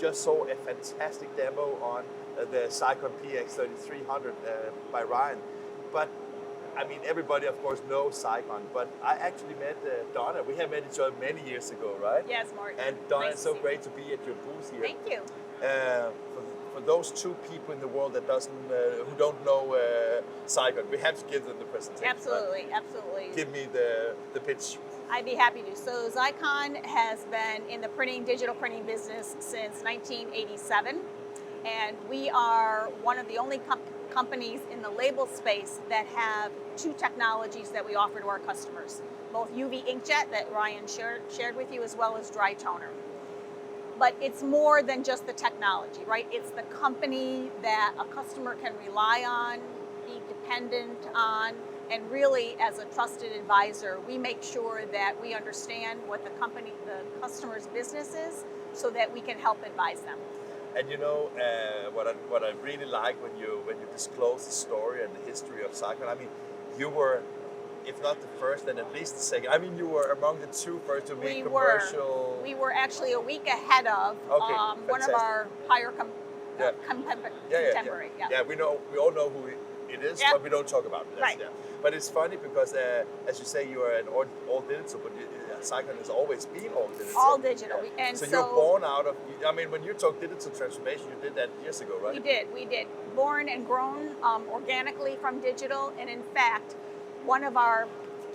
just saw a fantastic demo on the Xeikon PX3300 by Ryan. But I mean, everybody, of course, knows Xeikon, but I actually met Donna. We have met each other many years ago, right? Yes, Martin. And Donna, nice it's so great to be at your booth here. Thank you. For those two people in the world that who don't know Xeikon, we have to give them the presentation. Absolutely, right? absolutely. Give me the pitch. I'd be happy to. So Xeikon has been in the digital printing business since 1987, and we are one of the only companies in the label space that have two technologies that we offer to our customers, both UV Inkjet that Ryan shared with you, as well as dry toner. But it's more than just the technology, right? It's the company that a customer can rely on, be dependent on, and really, as a trusted advisor, we make sure that we understand what the customer's business is, so that we can help advise them. And you know what I really like when you disclose the story and the history of Xeikon. I mean, you were, if not the first, then at least the second. I mean, you were among the two first to make commercial. We were actually a week ahead of one of our higher contemporary. Yeah, we all know who it is, but we don't talk about it. Right. Yeah. But it's funny because, as you say, you are an all digital, but Xeikon has always been all digital. All digital. Yeah. And so you're born out of, I mean, when you talk digital transformation, you did that years ago, right? We did. Born and grown organically from digital, and in fact, one of our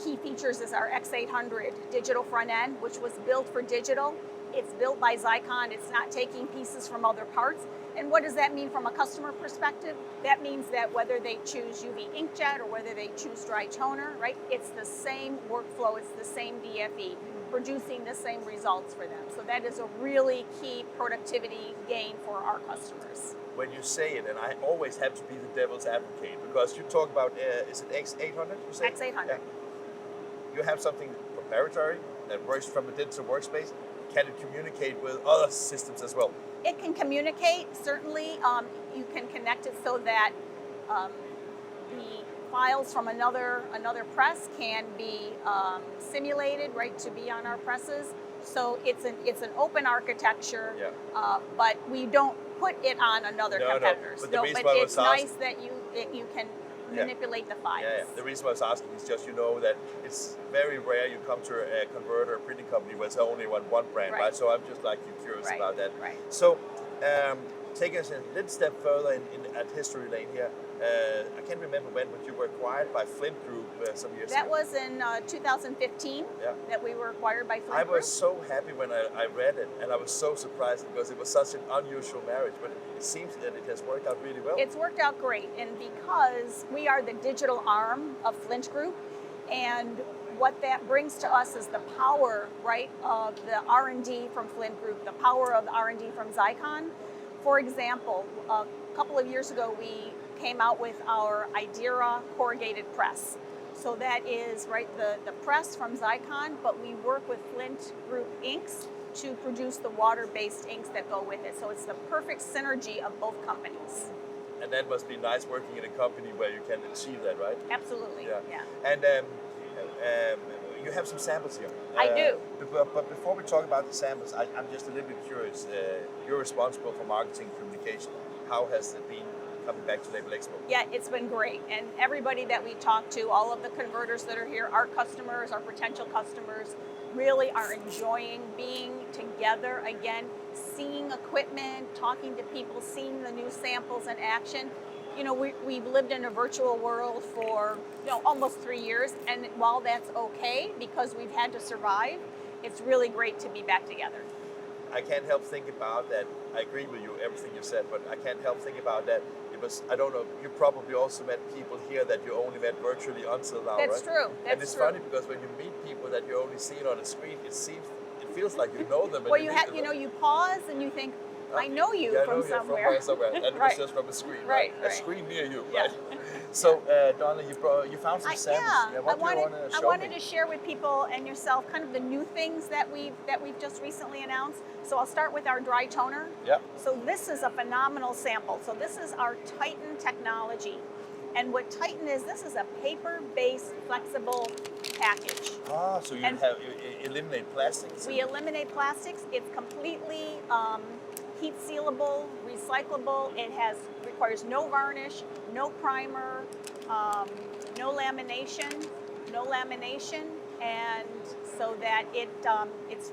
key features is our X800 digital front end, which was built for digital. It's built by Xeikon. It's not taking pieces from other parts. And what does that mean from a customer perspective? That means that whether they choose UV Inkjet or whether they choose dry toner, right? It's the same workflow, it's the same DFE, producing the same results for them. So that is a really key productivity gain for our customers. When you say it, and I always have to be the devil's advocate, because you talk about, is it X800? You say? X800. Yeah. You have something proprietary that works from a digital workspace. Can it communicate with other systems as well? It can communicate, certainly. You can connect it so that the files from another press can be simulated, right, to be on our presses. So it's an open architecture, but we don't put it on another competitors. But it's nice that you can manipulate the files. Yeah. The reason why I was asking is just, you know, that it's very rare you come to a converter, a printing company where it's only one brand, right? So I'm just like you curious about that. Right. So take us a little step further at history lane here. I can't remember when, but you were acquired by Flint Group some years ago. That was in 2015 that we were acquired by Flint Group. I was so happy when I read it, and I was so surprised because it was such an unusual marriage, but it seems that it has worked out really well. It's worked out great, and because we are the digital arm of Flint Group, and what that brings to us is the power, right, of the R&D from Flint Group, the power of the R&D from Xeikon. For example, a couple of years ago, we came out with our Idera corrugated press. So that is, right, the press from Xeikon, but we work with Flint Group inks to produce the water-based inks that go with it. So it's the perfect synergy of both companies. And that must be nice working in a company where you can achieve that, right? Absolutely, yeah. And you have some samples here. I do. But before we talk about the samples, I'm just a little bit curious. You're responsible for marketing and communication. How has it been coming back to Label Expo? Yeah, it's been great. And everybody that we talk to, all of the converters that are here, our customers, our potential customers, really are enjoying being together again, seeing equipment, talking to people, seeing the new samples in action. You know, we've lived in a virtual world for almost 3 years, and while that's okay because we've had to survive, it's really great to be back together. I can't help think about that. I agree with you, everything you said, but I can't help think about that. It was, I don't know, you probably also met people here that you only met virtually until now, That's right? True. And it's funny because when you meet people that you only see on a screen, it feels like you know them. Well, you pause and you think, I know you from somewhere. And it was just from a screen, right? A screen near you, right? So, Donna, you found some samples. I wanted to share with people and yourself kind of the new things that we've just recently announced. So I'll start with our dry toner. Yeah. So this is a phenomenal sample. So this is our Titan technology. And what Titan is, this is a paper-based flexible package. Ah, so you eliminate plastics? We eliminate plastics. It's completely heat sealable, recyclable. It requires no varnish, no primer, no lamination, and so that it's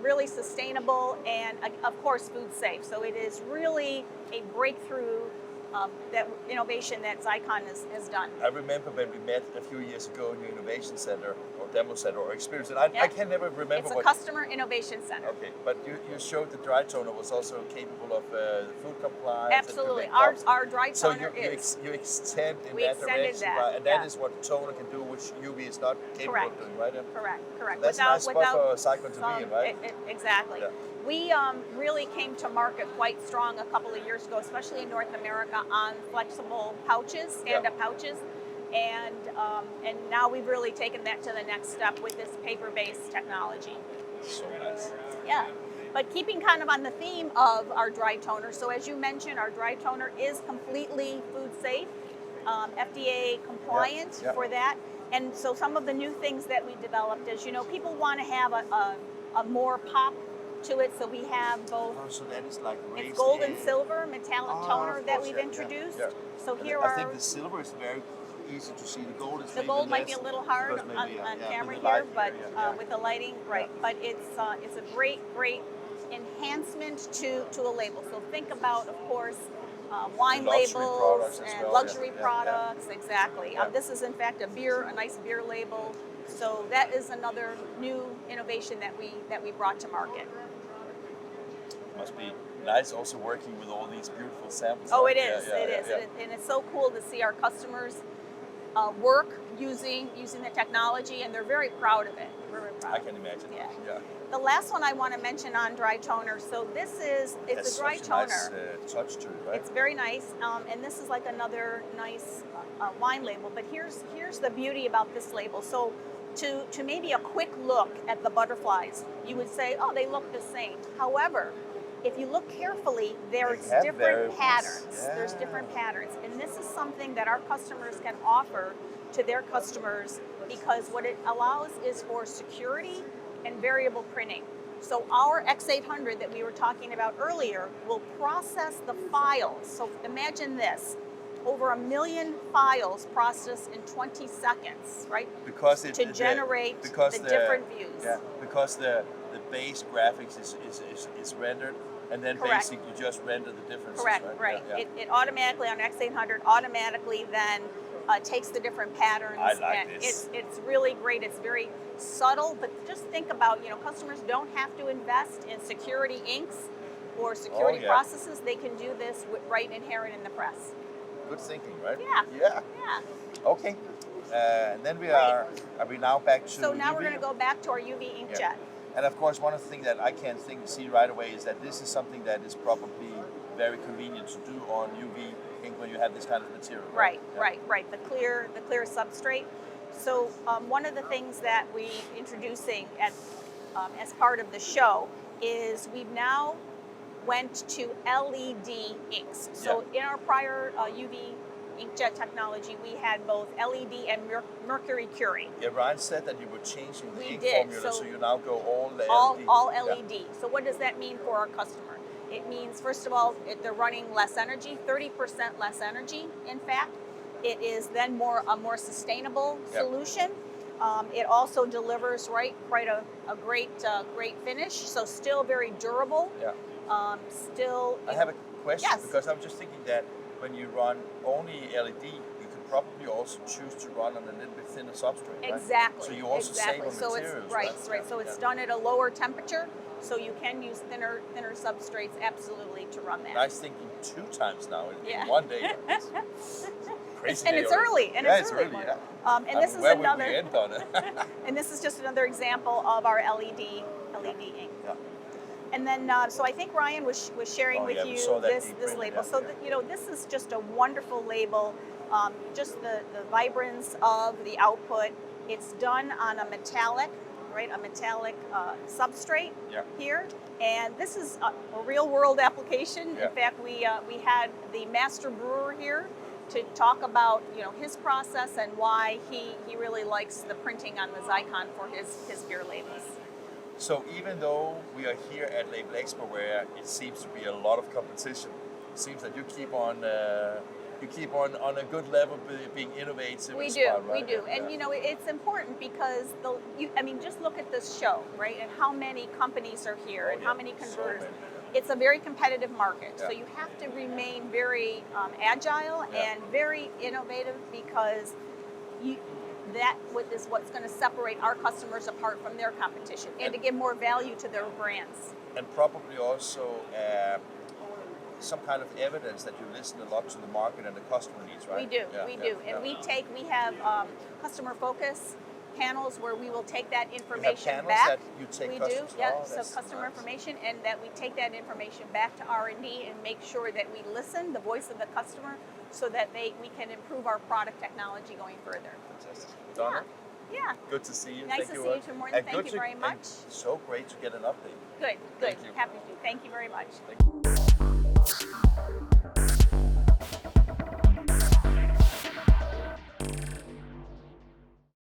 really sustainable and of course food safe. So it is really a breakthrough that innovation that Xeikon has done. I remember when we met a few years ago in your innovation center or demo center or experience, and I can never remember It's a customer innovation center. Okay, but you showed the dry toner was also capable of food compliance. Absolutely, and our dry toner you extend in we that extended direction, that, right? And that is what toner can do, which UV is not capable of doing, right? Correct. That's a nice spot for Xeikon to be in, right? Exactly. Yeah. We really came to market quite strong a couple of years ago, especially in North America, on flexible pouches, stand-up pouches, and now we've really taken that to the next step with this paper-based technology. So nice. Yeah, but keeping kind of on the theme of our dry toner, so as you mentioned, our dry toner is completely food safe, FDA compliant for that, and so some of the new things that we developed is, people want to have a more pop to it, so we have both. Oh, so that is like it's gold and silver metallic toner that we've introduced. So and here I think the silver is very easy to see. The gold might be a little hard on camera here, but with the lighting, But it's a great enhancement to a label. So think about, of course, wine labels and luxury products. Exactly. This is in fact a nice beer label. So that is another new innovation that we brought to market. Must be nice also working with all these beautiful samples. Oh, it is. And it's so cool to see our customers work using the technology, and they're very proud of it. I can imagine. Yeah. The last one I want to mention on dry toner. So it's a dry toner. Nice touch to it, right? It's very nice, and this is like another nice wine label. But here's the beauty about this label. So to maybe a quick look at the butterflies, you would say, oh, they look the same. However, if you look carefully, there's different patterns. There's different patterns. And this is something that our customers can offer to their customers, because what it allows is for security and variable printing. So our X800 that we were talking about earlier will process the files. So imagine this. Over 1 million files processed in 20 seconds, right? Because to generate the different views. Yeah, because the base graphics is rendered, and then basically you just render the differences. Right. It automatically on X800 automatically then takes the different patterns. I like this. It's really great. It's very subtle, but just think about, customers don't have to invest in security inks or security processes. They can do this right inherent in the press. Good thinking, right? Yeah. Okay. And then are we now back to So now UV? we're going to go back to our UV inkjet. And of course, one of the things that I can see right away is that this is something that is probably very convenient to do on UV ink when you have this kind of material. Right. The clear substrate. So one of the things that we introducing as part of the show is we've now went to LED inks. So in our prior UV inkjet technology, we had both LED and mercury curing. Yeah, Ryan said that you were changing the ink did. formula, so you now go all LED. All LED. So what does that mean for our customer? It means, first of all, they're running less energy, 30% less energy, in fact. It is then a more sustainable solution. It also delivers quite a great finish, so still very durable. Yeah. I have a question, because I'm just thinking that when you run only LED, you could probably also choose to run on a little bit thinner substrate. Exactly. So you also save on materials. So it's done at a lower temperature, so you can use thinner substrates absolutely to run that. Nice thinking 2 times now in one day. Crazy. And it's early. It's early. And this is where another. Would we end on it? And this is just another example of our LED ink. Yeah. And then, so I think Ryan was sharing with you this label. So this is just a wonderful label. Just the vibrance of the output. It's done on a metallic substrate here. And this is a real world application. In fact, we had the master brewer here to talk about his process and why he really likes the printing on the Xeikon for his beer labels. So even though we are here at Label Expo, where it seems to be a lot of competition, it seems that you keep on on a good level, being innovative. We and do, smart, we right? do, Yeah. and you know it's important because I mean, just look at this show, right? And how many companies are here, Oh, and yeah. how many So converters. many. It's a very competitive market, Yeah. so you have to remain very agile Yeah. and very innovative because is what's going to separate our customers apart from their competition, and to give more value to their brands. And probably also some kind of evidence that you listen a lot to the market and the customer needs, right? We do, Yeah, we yeah, do, yeah. and we have customer focus panels where we will take that You have information panels back. that you take We customers. do, yeah. Oh, So that's customer nice. information, and that we take that information back to R&D and make sure that we listen, the voice of the customer, so that we can improve our product technology going further. Fantastic. Donna, Yeah. good to see you. Nice Thank to you. see you too, Morten. And Thank good you to- very and much. So great to get an update. Good, good. Thank you. Happy to. Thank you very much. Thank you.